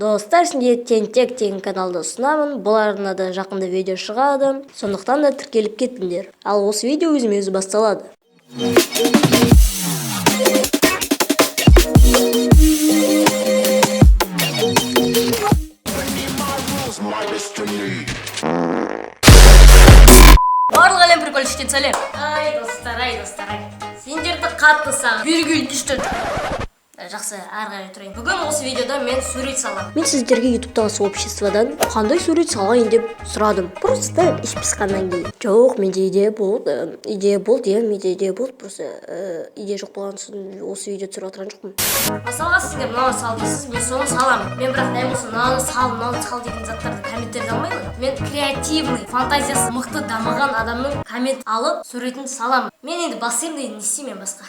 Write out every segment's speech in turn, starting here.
Достар, сізге Тентек деген каналды ұсынамын. Бұларына да жақында видео шығады. Сондықтан да тіркеліп кетіңдер. Ал осы видео өзіме-өзі басталады. Барлық әлем прикольшкен сәлем. Ай достар. Сендерді қатты саған virgül düştü. Жақсы, ары қарай тұрайын. Бүгін осы видеода мен сурет саламын. Мен сіздерге ютубтағы сообществодан қандай сурет салайын деп сұрадым. Просто іш пысқаннан кейін. Жоқ, менде идея болды. Менде идея болды. Просто идея жоқ болған соң осы видео түсіріп отырған жоқпын. Мысалға сіздер мынаны сал дейсіз, мен соны саламын. Мен бірақ дәл осы мынаны сал деген заттарды комменттерде алмаймын. Мен креативный, фантазиясы мықты дамыған адамның коммент алып суретін саламын. Мен енді басым дейді, не істеймін басқа.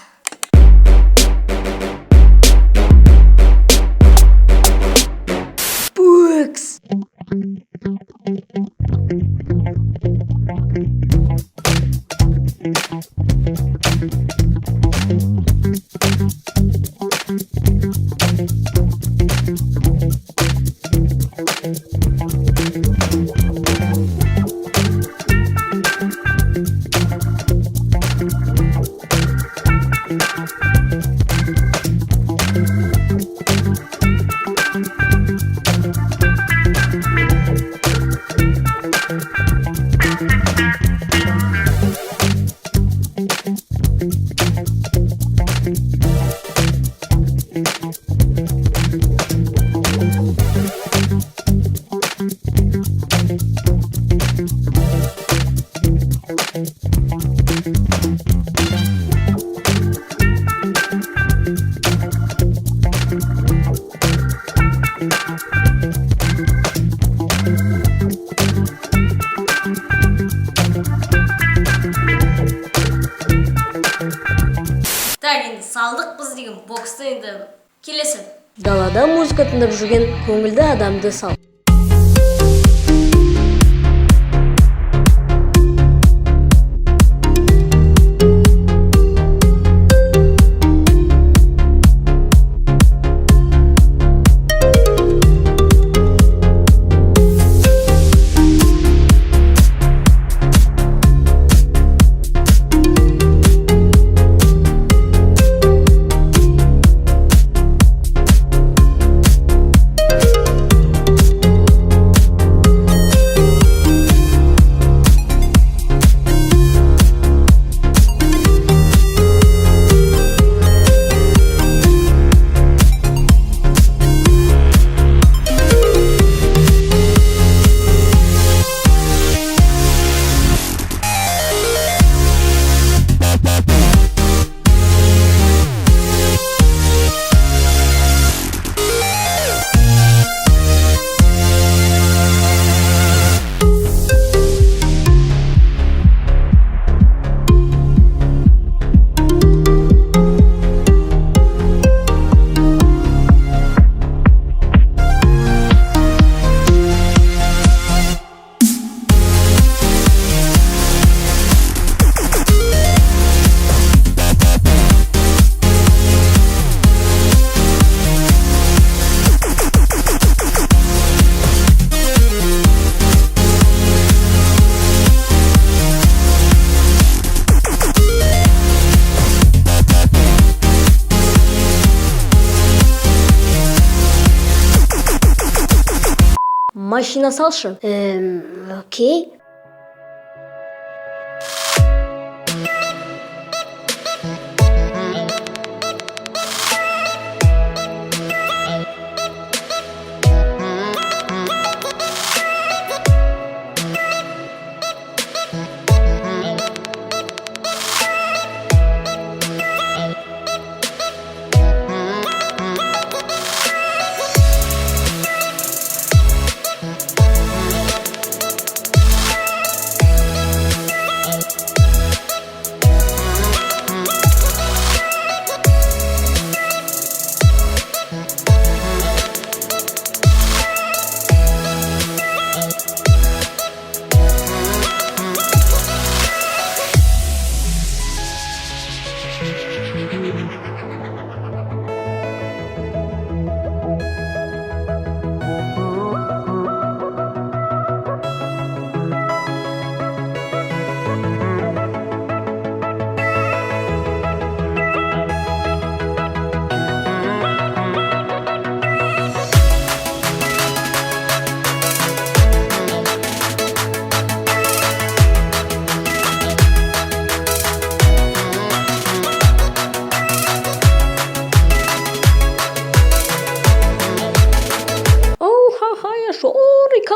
Так, енді салдық біз деген бокста енді келесі. Далада музыка тыңдап жүрген көңілді адамды сал. Машина салшы. Окей.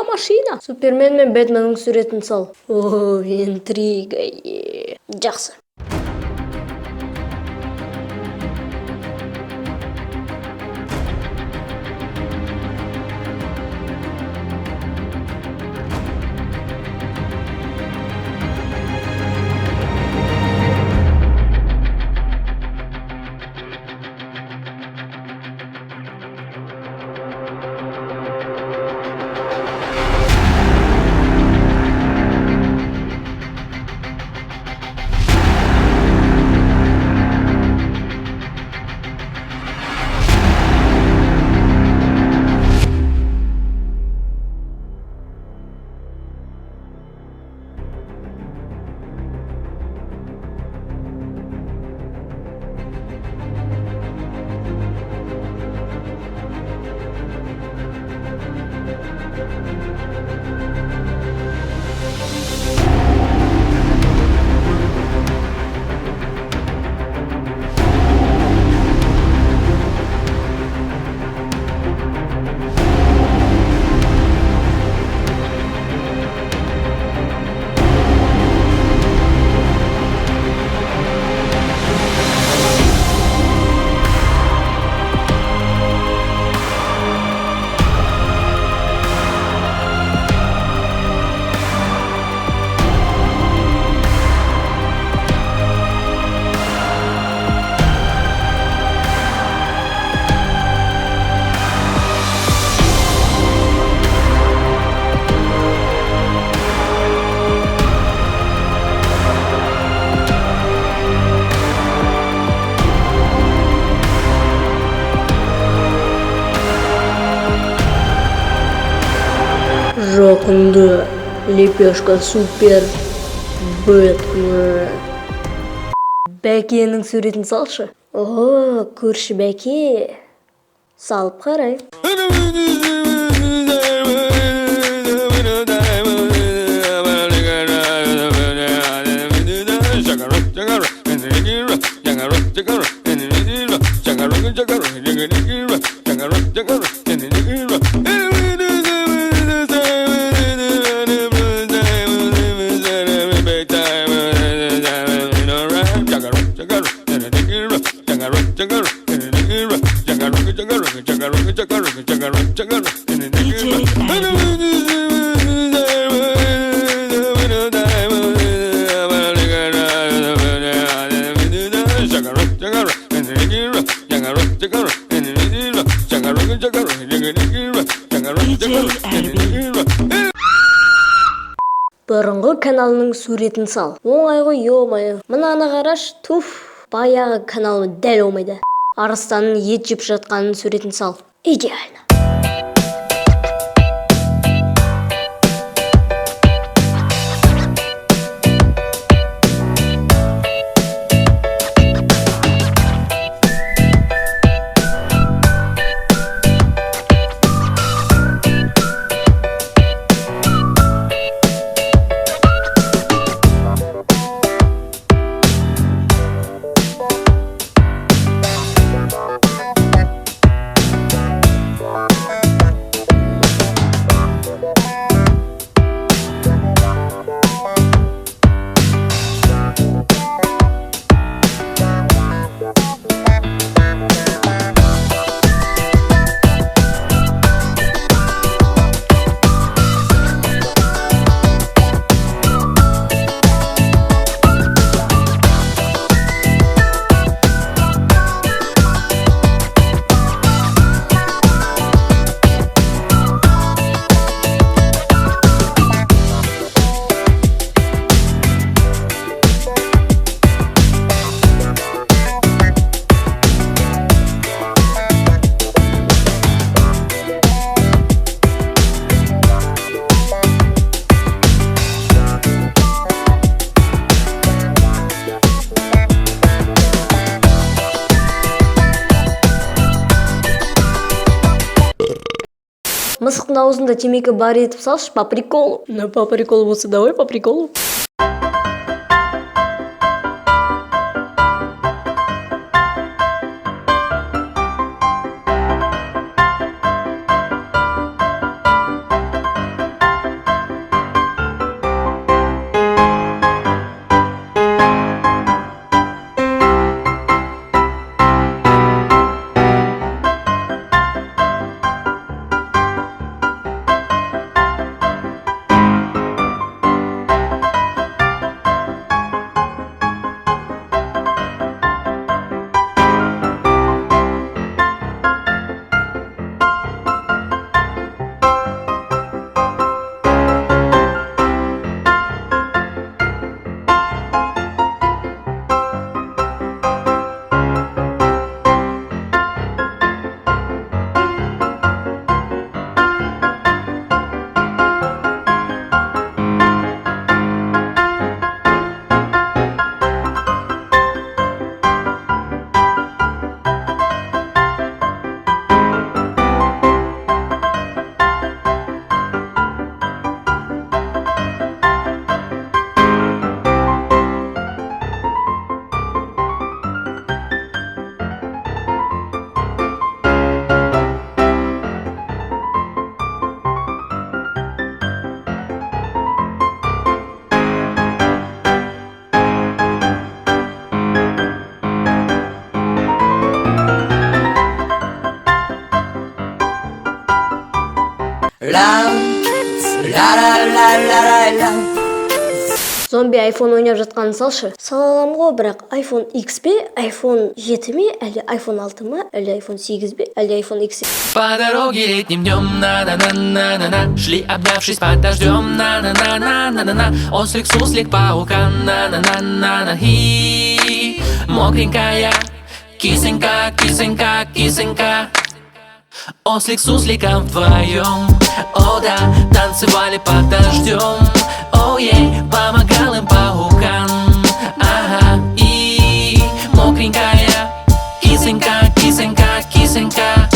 машина. Супермен мен Бэтменнің суретін сал. О, интрига. Жақсы. Жақында лепешка супер Бэтмен. Бәкенің суретін салшы. О, көрші Бәке. Салып қарай. Бұрынғы каналының суретін сал. Оңай ғой, ё-моё. Мынаны қараш, туф, баяғы каналым дәл олмайды. Арыстанның ет жеп жатқанын суретін сал. Идеально. Мысықтың аузында темекі бар етіп салшы, по приколу. Ну, по приколу болса, давай по приколу. Зомби iPhone ойнап жатқанын салшы. Сала аламын ғой, бірақ iPhone X пе, iPhone 7 ме, әлде iPhone 6 ма, әлде iPhone 8 бе, әлде iPhone X. По дороге летним днем, на-на-на-на-на-на, шли обнявшись под дождем, на-на-на-на-на-на-на, ослик, суслик, паука, на-на-на-на-на, хи, мокренькая, кисенька, кисенька, кисенька. Ослик с сусликом вдвоем, о да, танцевали под дождем, о ей, помогал им паукам, ага, и мокренькая, кисенька, кисенька, кисенька.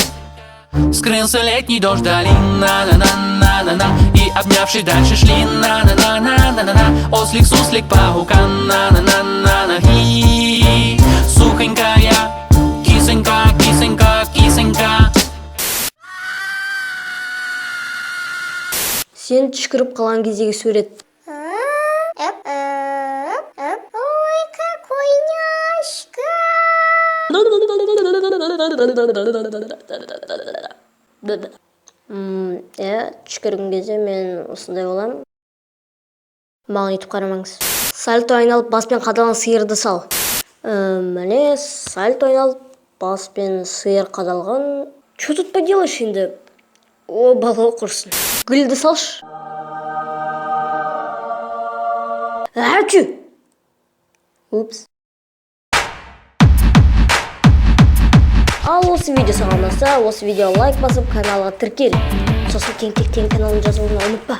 Скрылся летний дождь вдали, на-на-на-на-на-на, и обнявшись дальше шли, на-на-на-на-на-на-на, ослик, суслик, паукам, на-на-на-на-на, и сухонькая, кисенька, кисенька, кисенька. Сен түшкіріп қалған кездегі сурет. Ой, какой няшка! Түшкірген кезде мен осындай боламын. Маған етіп қарамаңыз. Сальто айналып, баспен қадалған сиырды сал. Міне, сальто айналып, баспен сиыр қадалған. Чё тут поделаешь енді? О, бала оқырсын. Гүлді салшы. Әчу! Упс. Ал осы видео саған ұнаса, осы видео лайк басып, каналға тіркел. Сосын тең каналын жазуын ұмытпа.